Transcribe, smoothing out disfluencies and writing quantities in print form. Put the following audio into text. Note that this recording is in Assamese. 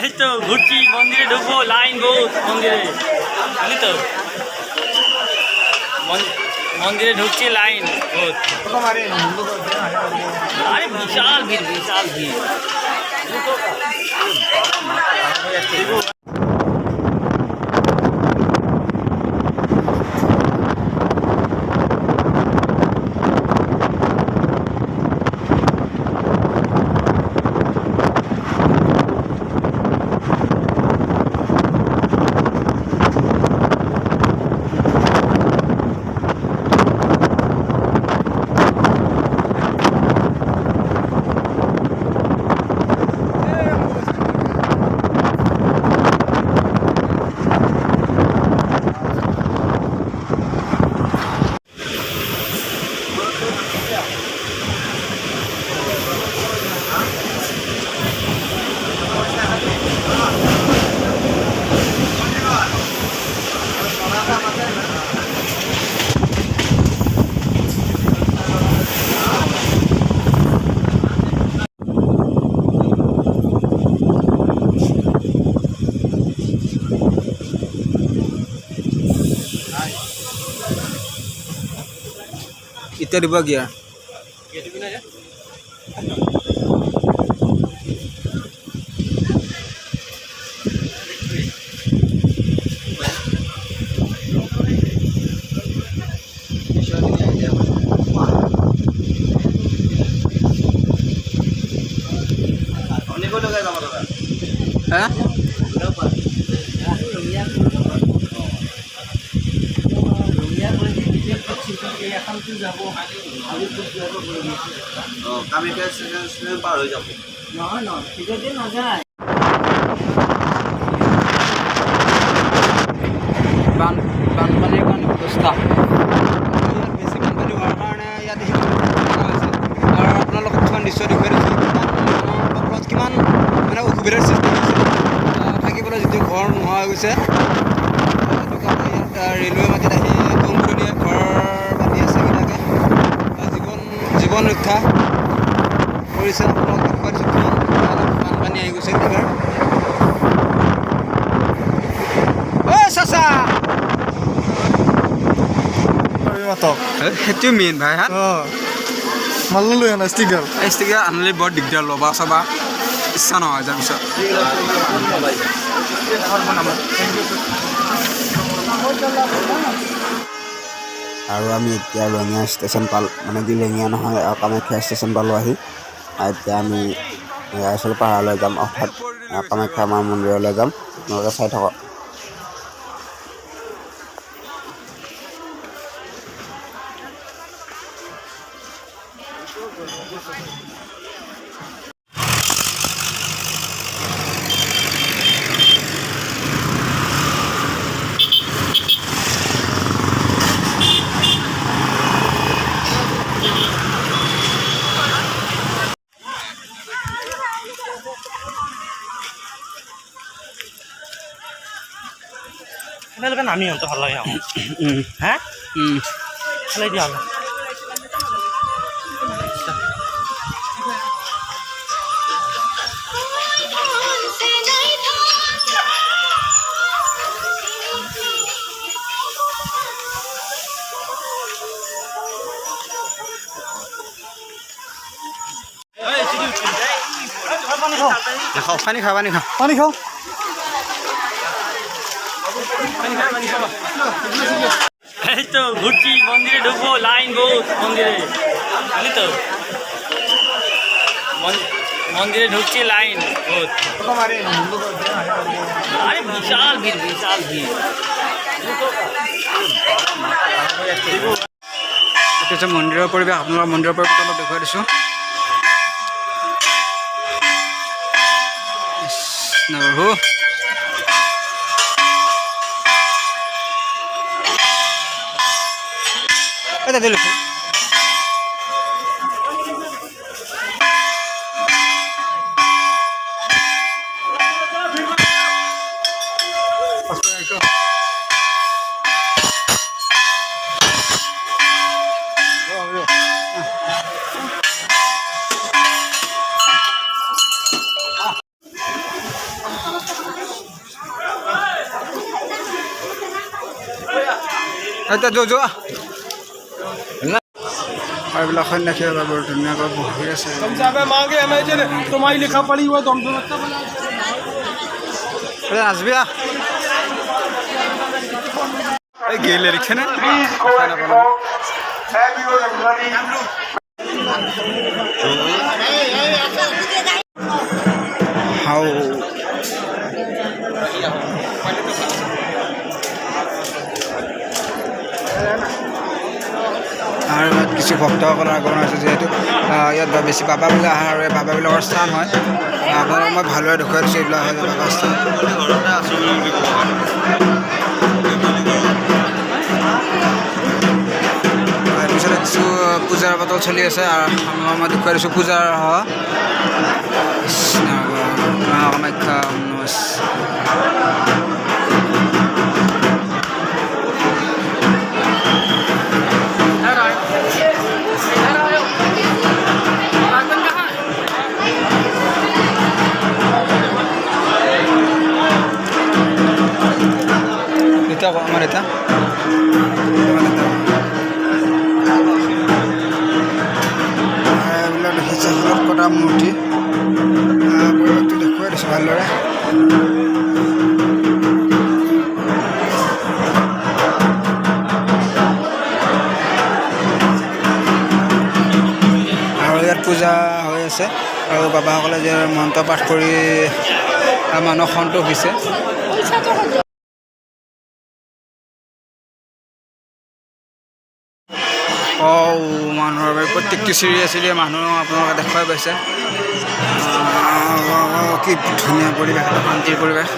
এই তো ঘুরছি মন্দিরে ঢুকবো লাইন বহুত মন্দিরে বুঝলি তো মন্দিরে ঢুকছি লাইন বহুত আরে বিশাল ভিড় বিশাল ভিড় Kita dibagi ya. Hah? kami ke Senin পার হয়ে যাব না ঠিক আছে না যায় বানপানীৰ কাৰণে ব্যৱস্থা বেছি বানপানী হোৱাৰ কাৰণে ইয়াত আৰু আপোনালোকক কিছুমান দৃশ্য দেখুৱাই দিছোঁ কিমান মানে অসুবিধাৰ সৃষ্টি হৈছে থাকিবলৈ যিটো ঘৰ নোহোৱা হৈ গৈছে সেইটো কাৰণে ইয়াত ৰেলৱে মাটিত আহি কমপ্লিটে ঘৰ পাতি আছে কিবাকৈ জীৱন ৰক্ষা কৰিছে আপোনালোক দেখুৱাই দিছোঁ কিমান বানপানী আহি গৈছে একেবাৰে চাচা সেইটো মেইন ভাই হা মাল লৈ আনা ষ্টিকাৰ ষ্টিকাৰ আনিলে বৰ দিগদাৰ ল'বা চাবা ইচ্ছা নহয় যাৰ পিছত আৰু আমি এতিয়া ৰঙিয়া ষ্টেচন মানে কি ৰঙিয়া নহয় কামাখ্যা ষ্টেচন পালোঁ আহি এতিয়া আমি আচল পাহাৰলৈ যাম অৰ্থাৎ কামাখ্যা মাৰ মন্দিৰলৈ যাম আপোনালোকে চাই থাকক একেলগে নামি হওঁতে ভাল লাগে হা খেলাই দিয়া হ'লে পানী খাওঁ পানী খাওঁ এই তো ঘুরছি মন্দিরে ঢুকবো লাইন বহুত মন্দিরে বুঝলি তো মন্দিরে ঢুকছি লাইন বহুত আরে বিশাল ভিড় বিশাল ভিড় এইটো হৈছে মন্দিৰৰ পৰিৱেশ আপোনালোকৰ মন্দিৰৰ পৰিৱেশটো অলপ দেখুৱাই দিছোঁ নাবাবু এটা দিলো এতিয়া যোৱা এইবিলাক সন্যাসীয়ে বৰ ধুনীয়াকৈ বহি আছে আসবি এই গেলে ৰিক্সা না হাও আৰু কিছু ভক্তসকলৰ আগমন হৈছে যিহেতু ইয়াত বেছি বাবাবিলাক আহে আৰু এই বাবাবিলাকৰ স্থান হয় আপোনালোকক মই ভালদৰে দেখুৱাই দিছোঁ এইবিলাক হয় বাবাৰ স্থান তাৰপিছতে কিছু পূজাৰ পাতল চলি আছে আৰু মই দেখুৱাই দিছোঁ পূজাৰ মা কামাখ্যা আমাৰ এটা দেখিছে শিলত কটা মূৰ্তি পৰিৱেশটো দেখুৱাই দিছোঁ ভালদৰে আৰু ইয়াত পূজা হৈ আছে আৰু বাবাসকলে যে মন্ত্ৰ পাঠ কৰি মানুহক সন্তোষ দিছে মানুহৰ প্ৰত্যেকটো চিৰিয়ে মানুহ আপোনালোকে দেখুৱাই পাইছে কি ধুনীয়া পৰিৱেশ এটা শান্তিৰ পৰিৱেশ